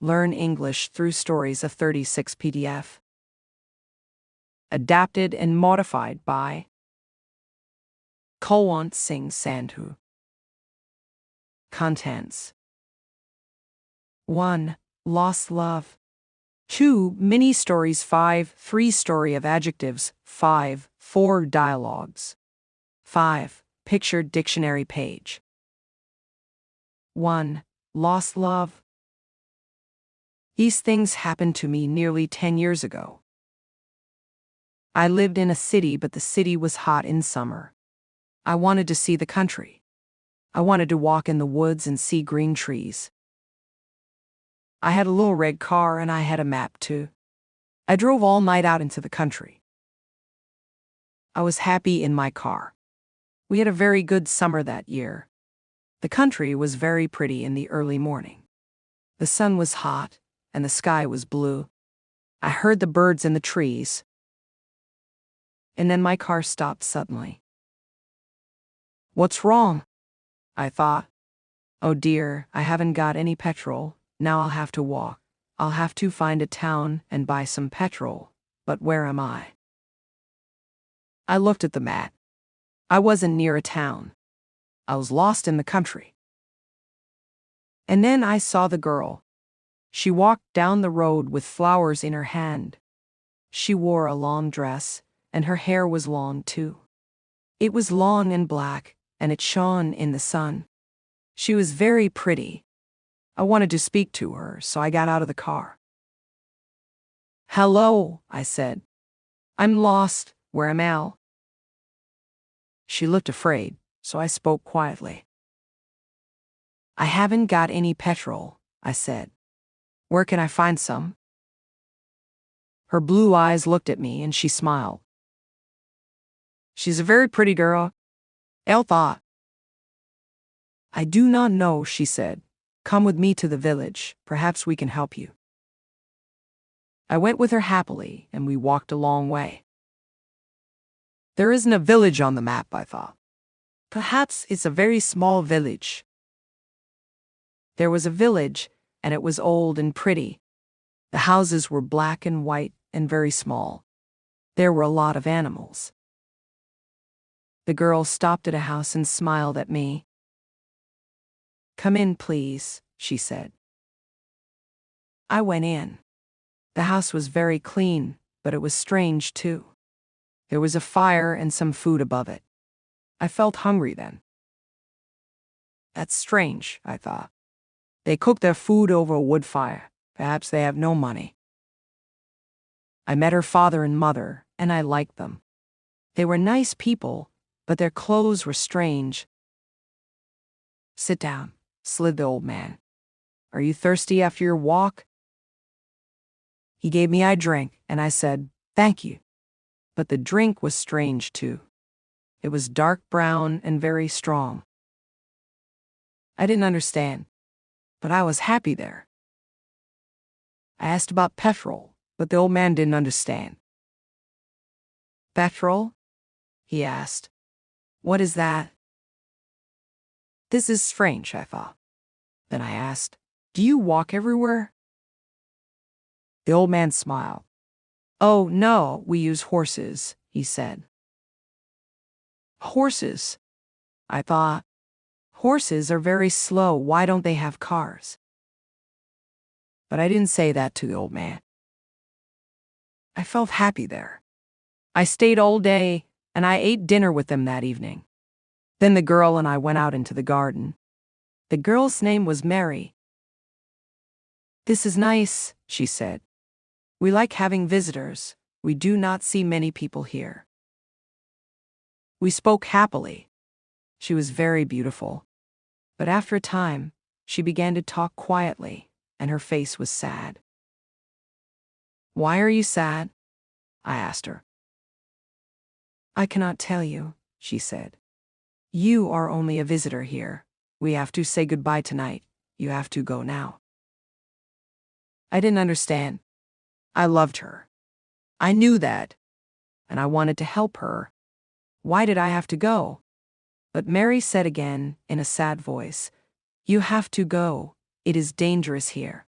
Learn English through stories of 36 PDF. Adapted and modified by Kulwant Singh Sandhu. Contents: 1. Lost love. 2. Mini stories. 5. 3 story of adjectives. 5. 4 dialogues. 5. Picture dictionary page. 1. Lost love. These things happened to me nearly 10 years ago. I lived in a city, but the city was hot in summer. I wanted to see the country. I wanted to walk in the woods and see green trees. I had a little red car and I had a map too. I drove all night out into the country. I was happy in my car. We had a very good summer that year. The country was very pretty in the early morning. The sun was hot and the sky was blue. I heard the birds in the trees. And then my car stopped suddenly. What's wrong? I thought. Oh dear, I haven't got any petrol. Now I'll have to walk. I'll have to find a town and buy some petrol. But where am I? I looked at the map. I wasn't near a town. I was lost in the country. And then I saw the girl. She walked down the road with flowers in her hand. She wore a long dress, and her hair was long too. It was long and black, and it shone in the sun. She was very pretty. I wanted to speak to her, so I got out of the car. Hello, I said. I'm lost. Where am I? She looked afraid, so I spoke quietly. I haven't got any petrol, I said. Where can I find some? Her blue eyes looked at me and she smiled. She's a very pretty girl, Elle thought. I do not know, she said. Come with me to the village. Perhaps we can help you. I went with her happily, and we walked a long way. There isn't a village on the map, I thought. Perhaps it's a very small village. There was a village, and it was old and pretty. The houses were black and white and very small. There were a lot of animals. The girl stopped at a house and smiled at me. Come in, please, she said. I went in. The house was very clean, but it was strange too. There was a fire and some food above it. I felt hungry then. That's strange, I thought. They cook their food over a wood fire. Perhaps they have no money. I met her father and mother, and I liked them. They were nice people, but their clothes were strange. Sit down, slid the old man. Are you thirsty after your walk? He gave me a drink, and I said, thank you. But the drink was strange too. It was dark brown and very strong. I didn't understand, but I was happy there. I asked about petrol, but the old man didn't understand. Petrol? He asked. What is that? This is strange, I thought. Then I asked, do you walk everywhere? The old man smiled. Oh, no, we use horses, he said. Horses? I thought. Horses are very slow. Why don't they have cars? But I didn't say that to the old man. I felt happy there. I stayed all day, and I ate dinner with them that evening. Then the girl and I went out into the garden. The girl's name was Mary. This is nice, she said. We like having visitors. We do not see many people here. We spoke happily. She was very beautiful. But after a time, she began to talk quietly, and her face was sad. Why are you sad? I asked her. I cannot tell you, she said. You are only a visitor here. We have to say goodbye tonight. You have to go now. I didn't understand. I loved her. I knew that, and I wanted to help her. Why did I have to go? But Mary said again in a sad voice, you have to go. It is dangerous here.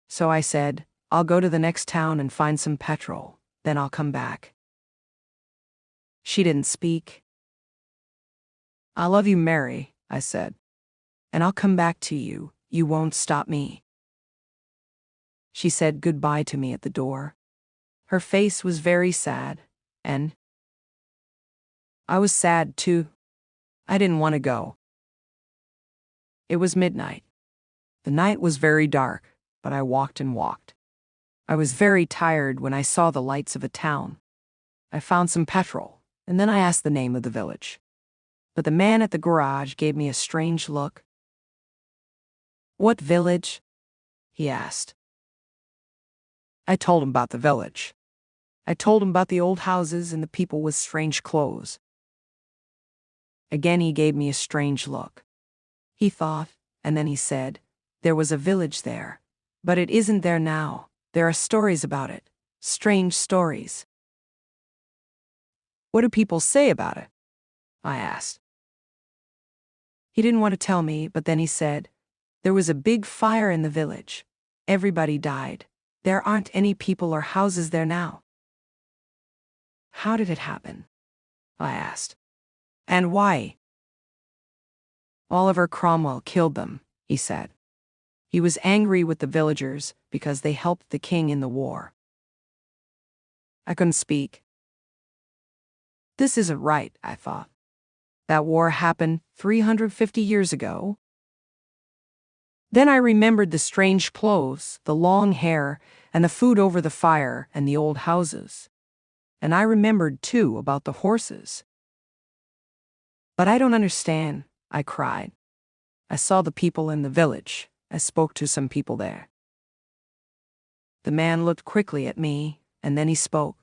So I said, I'll go to the next town and find some petrol, then I'll come back. She didn't speak. I love you, Mary, I said. And I'll come back to you. You won't stop me. She said goodbye to me at the door. Her face was very sad, and I was sad too. I didn't want to go. It was midnight. The night was very dark, but I walked and walked. I was very tired when I saw the lights of a town. I found some petrol, and then I asked the name of the village. But the man at the garage gave me a strange look. What village? He asked. I told him about the village. I told him about the old houses and the people with strange clothes. Again he gave me a strange look. He thought, and then he said, there was a village there, but it isn't there now. There are stories about it, strange stories. What do people say about it? I asked. He didn't want to tell me, but then he said, there was a big fire in the village. Everybody died. There aren't any people or houses there now. How did it happen? I asked. And why? Oliver Cromwell killed them, he said. He was angry with the villagers because they helped the king in the war. I couldn't speak. This isn't right, I thought. That war happened 350 years ago. Then I remembered the strange clothes, the long hair, and the food over the fire and the old houses. And I remembered, too, about the horses. But I don't understand, I cried. I saw the people in the village. I spoke to some people there. The man looked quickly at me, and then he spoke.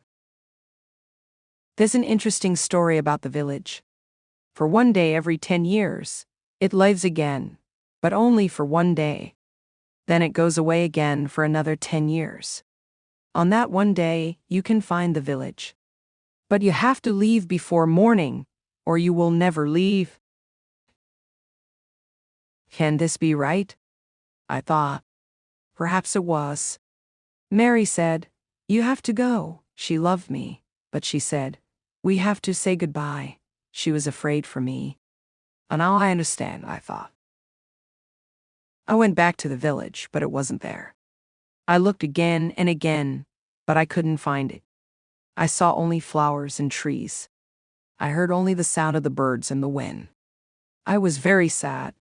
There's an interesting story about the village. For one day every 10 years, it lives again, but only for one day. Then it goes away again for another 10 years. On that one day, you can find the village. But you have to leave before morning, or you will never leave. Can this be right? I thought. Perhaps it was. Mary said, you have to go. She loved me, but she said, we have to say goodbye. She was afraid for me. And now I understand, I thought. I went back to the village, but it wasn't there. I looked again and again, but I couldn't find it. I saw only flowers and trees. I heard only the sound of the birds and the wind. I was very sad.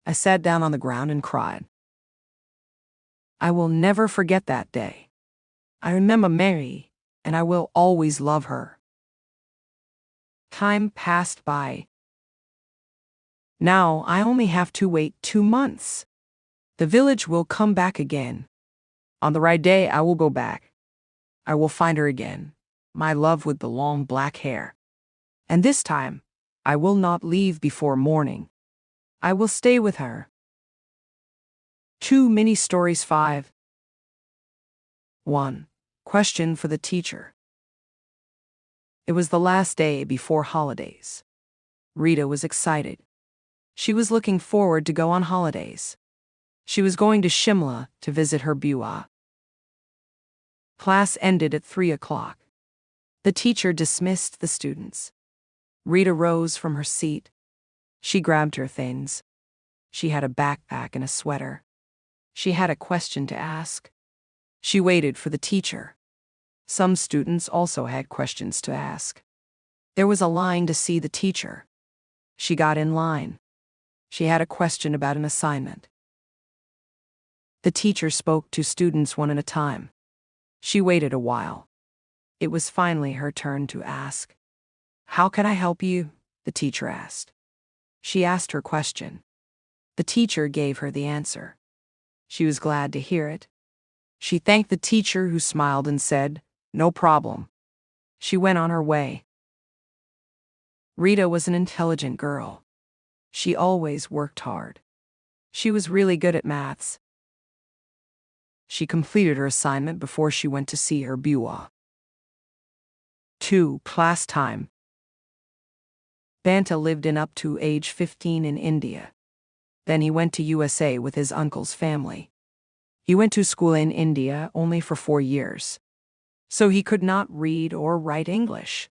I sat down on the ground and cried. I will never forget that day. I remember Mary, and I will always love her. Time passed by. Now I only have to wait 2 months. The village will come back again. On the right day, I will go back. I will find her again, my love with the long black hair. And this time, I will not leave before morning. I will stay with her. 2 mini stories 5. 1. Question for the teacher. It was the last day before holidays. Rita was excited. She was looking forward to go on holidays. She was going to Shimla to visit her Bua. Class ended at 3 o'clock. The teacher dismissed the students. Rita rose from her seat. She grabbed her things. She had a backpack and a sweater. She had a question to ask. She waited for the teacher. Some students also had questions to ask. There was a line to see the teacher. She got in line. She had a question about an assignment. The teacher spoke to students one at a time. She waited a while. It was finally her turn to ask. How can I help you? The teacher asked. She asked her question. The teacher gave her the answer. She was glad to hear it. She thanked the teacher, who smiled and said, no problem. She went on her way. Rita was an intelligent girl. She always worked hard. She was really good at maths. She completed her assignment before she went to see her Bua. 2. Class time. Banta lived in up to age 15 in India. Then he went to USA with his uncle's family. He went to school in India only for 4 years, so he could not read or write English.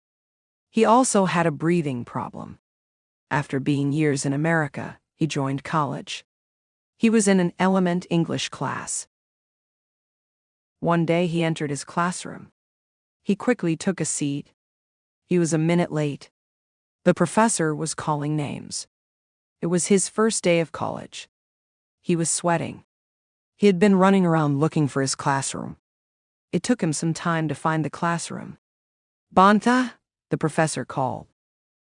He also had a breathing problem. After being years in America, he joined college. He was in an element English class. One day he entered his classroom. He quickly took a seat. He was a minute late. The professor was calling names. It was his first day of college. He was sweating. He had been running around looking for his classroom. It took him some time to find the classroom. Banta, the professor called.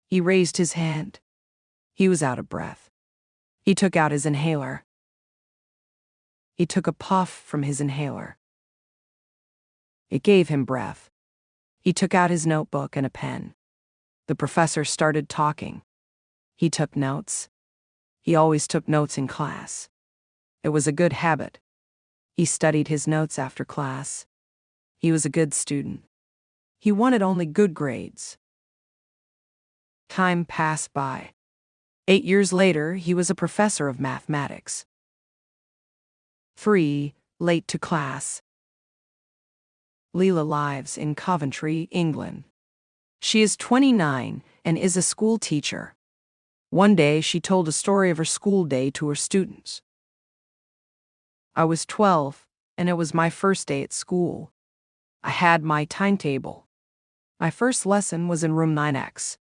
He raised his hand. He was out of breath. He took out his inhaler. He took a puff from his inhaler. It gave him breath. He took out his notebook and a pen. The professor started talking. He took notes. He always took notes in class. It was a good habit. He studied his notes after class. He was a good student. He wanted only good grades. Time passed by. 8 years later, he was a professor of mathematics. 3. Late to class. Leela lives in Coventry, England. She is 29 and is a school teacher. One day, she told a story of her school day to her students. I was 12, and it was my first day at school. I had my timetable. My first lesson was in room 9X.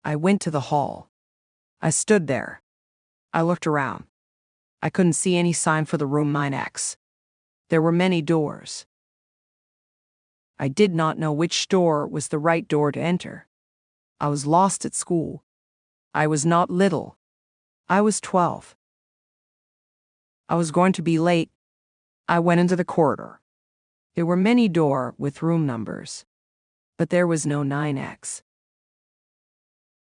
I went to the hall. I stood there. I looked around. I couldn't see any sign for the room 9X. There were many doors. I did not know which door was the right door to enter. I was lost at school. I was not little. I was 12. I was going to be late. I went into the corridor. There were many doors with room numbers, but there was no 9X.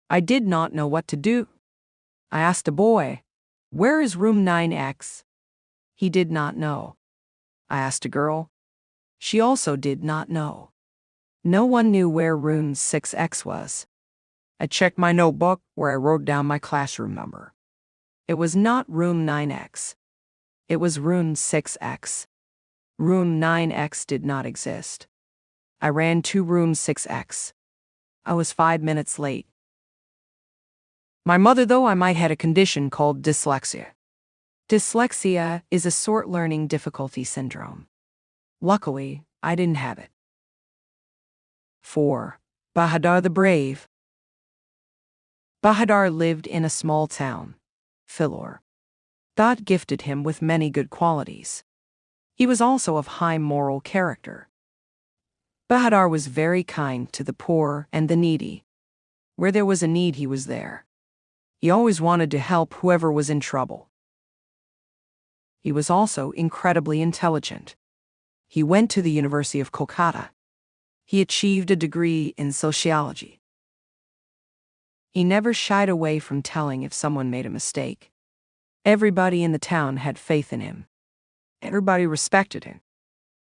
I did not know what to do. I asked a boy, "Where is room 9X?" He did not know. I asked a girl. She also did not know. No one knew where room 6X was. I checked my notebook where I wrote down my classroom number. It was not room 9X. It was room 6X. Room 9X did not exist. I ran to room 6X. I was 5 minutes late. My mother, though I might had a condition called dyslexia. Dyslexia is a sort learning difficulty syndrome. Luckily, I didn't have it. 4. Bahadur the Brave. Bahadur lived in a small town, Philor. God gifted him with many good qualities. He was also of high moral character. Bahadur was very kind to the poor and the needy. Where there was a need, he was there. He always wanted to help whoever was in trouble. He was also incredibly intelligent. He went to the University of Kolkata. He achieved a degree in sociology. He never shied away from telling if someone made a mistake. Everybody in the town had faith in him. Everybody respected him.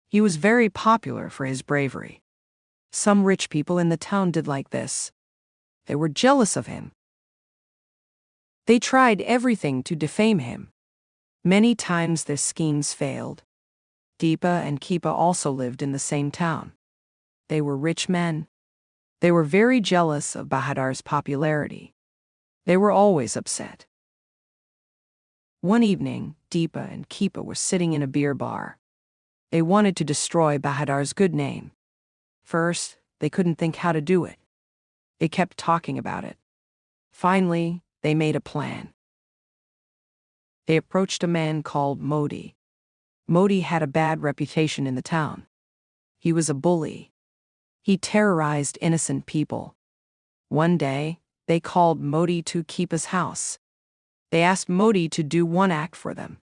He was very popular for his bravery. Some rich people in the town did like this. They were jealous of him. They tried everything to defame him. Many times their schemes failed. Deepa and Keepa also lived in the same town. They were rich men. They were very jealous of Bahadur's popularity. They were always upset. One evening, Deepa and Keepa were sitting in a beer bar. They wanted to destroy Bahadur's good name. First, they couldn't think how to do it. They kept talking about it. Finally, they made a plan. They approached a man called Modi. Modi had a bad reputation in the town. He was a bully. He terrorized innocent people. One day, they called Modi to Keepa's house. They asked Modi to do one act for them.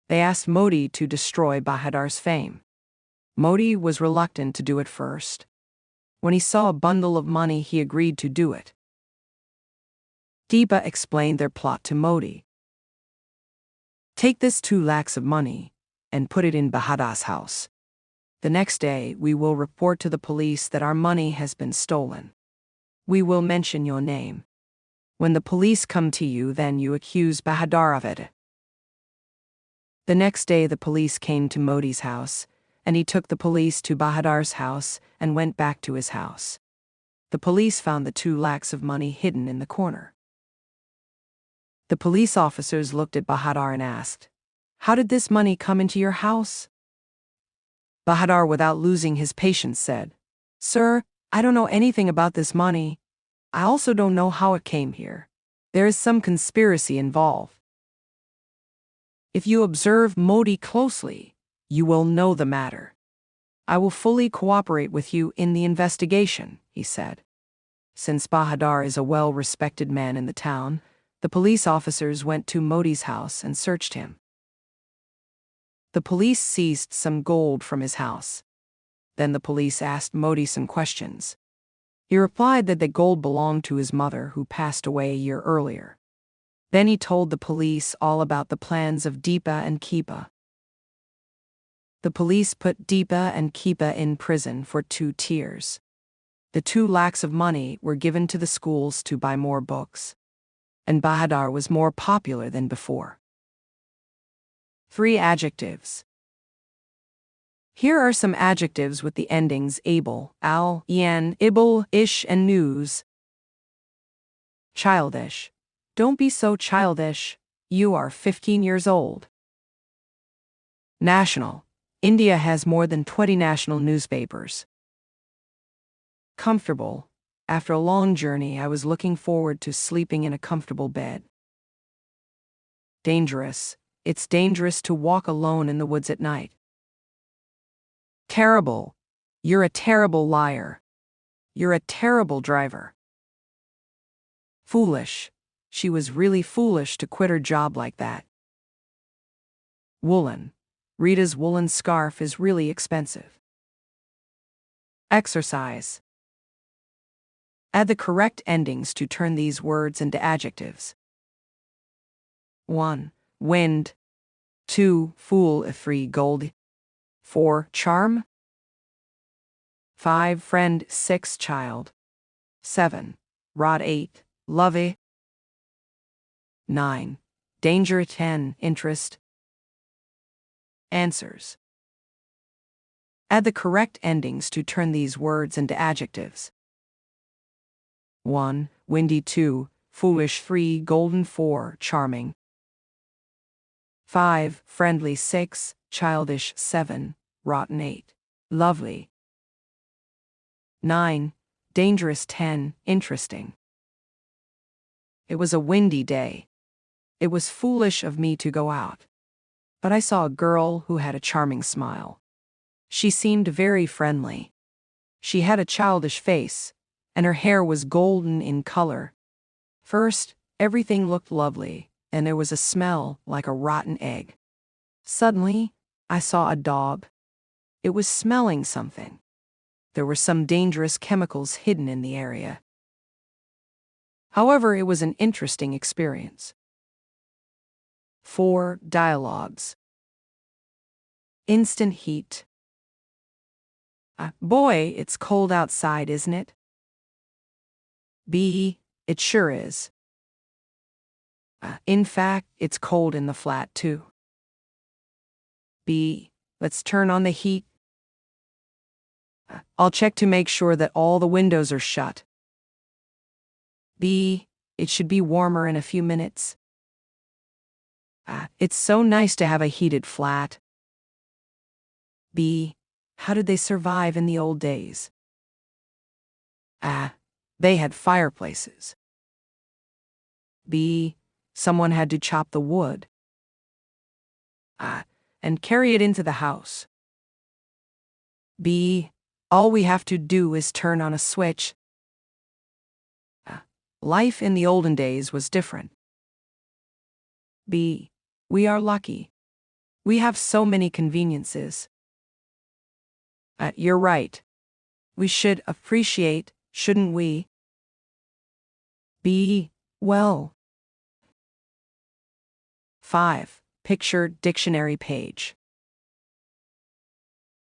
They asked Modi to destroy Bahadur's fame. Modi was reluctant to do it first. When he saw a bundle of money, he agreed to do it. Deepa explained their plot to Modi. "Take this 2 lakhs of money and put it in Bahadur's house. The next day, we will report to the police that our money has been stolen. We will mention your name. When the police come to you, then you accuse Bahadur of it." The next day the police came to Modi's house, and he took the police to Bahadar's house and went back to his house. The police found the 2 lakhs of money hidden in the corner. The police officers looked at Bahadar and asked, "How did this money come into your house?" Bahadar, without losing his patience, said, "Sir, I don't know anything about this money. I also don't know how it came here. There is some conspiracy involved. If you observe Modi closely, you will know the matter. I will fully cooperate with you in the investigation," he said. Since Bahadar is a well-respected man in the town, the police officers went to Modi's house and searched him. The police seized some gold from his house. Then the police asked Modi some questions. He replied that the gold belonged to his mother, who passed away a year earlier. Then he told the police all about the plans of Deepa and Keepa. The police put Deepa and Keepa in prison for 2 years. The 2 lakhs of money were given to the schools to buy more books, and Bahadar was more popular than before. 3 adjectives. Here are some adjectives with the endings able, al, ien, ibble, ish, and news. Childish. Don't be so childish. You are 15 years old. National. India has more than 20 national newspapers. Comfortable. After a long journey, I was looking forward to sleeping in a comfortable bed. Dangerous. It's dangerous to walk alone in the woods at night. Terrible. You're a terrible liar. You're a terrible driver. Foolish. She was really foolish to quit her job like that. Woolen. Rita's woolen scarf is really expensive. Exercise. Add the correct endings to turn these words into adjectives. 1. Wind. 2. Fool, 3. Gold. 4. Charm. 5. Friend. 6. Child. 7. Rod. 8. Lovey. 9. Danger. 10. Interest. Answers. Add the correct endings to turn these words into adjectives. 1. Windy. 2. Foolish. 3. Golden. 4. Charming. 5. Friendly. 6. Childish. 7. Rotten. 8. Lovely. 9. Dangerous. 10. Interesting. It was a windy day. It was foolish of me to go out. But I saw a girl who had a charming smile. She seemed very friendly. She had a childish face, and her hair was golden in color. First, everything looked lovely, and there was a smell like a rotten egg. Suddenly, I saw a dog. It was smelling something. There were some dangerous chemicals hidden in the area. However, it was an interesting experience. 4. Dialogues. Instant heat. Boy, it's cold outside, isn't it? B. It sure is. In fact, it's cold in the flat, too. B. Let's turn on the heat. I'll check to make sure that all the windows are shut. B. It should be warmer in a few minutes. It's so nice to have a heated flat. B. How did they survive in the old days? They had fireplaces. B. Someone had to chop the wood. And carry it into the house. B. All we have to do is turn on a switch. Life in the olden days was different. B. We are lucky. We have so many conveniences. You're right. We should appreciate, shouldn't we? B. Well. 5. Picture dictionary page.